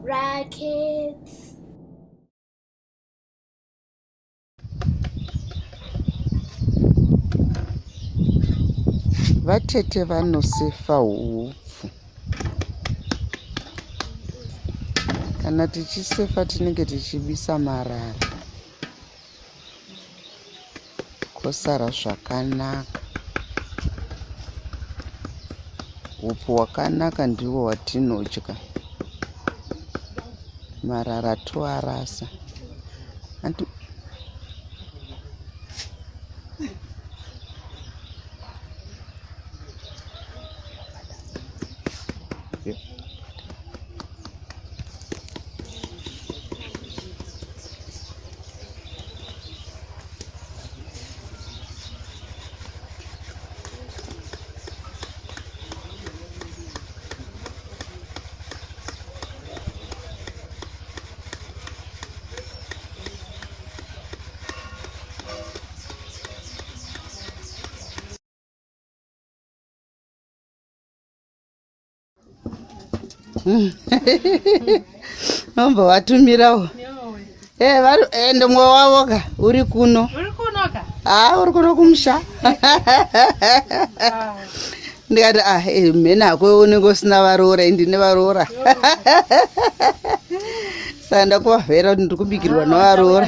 Rackets. Vatete vanosefa hupfu. Kana tichisefa tinenge tichibisa marara kosara zvakanaka. Hupfu hwakanaka ndiwo hwatinodya. Marara toarasa. Nomba watumirawo. Ende mwe wavoka uri kuno. Uri kuno ka? Uri kuno kumusha. Ndikati mhena hako unenge usina varoora, ndine varoora. Saka ndakuvavhera kuti ndiri kubikirwa navaroora.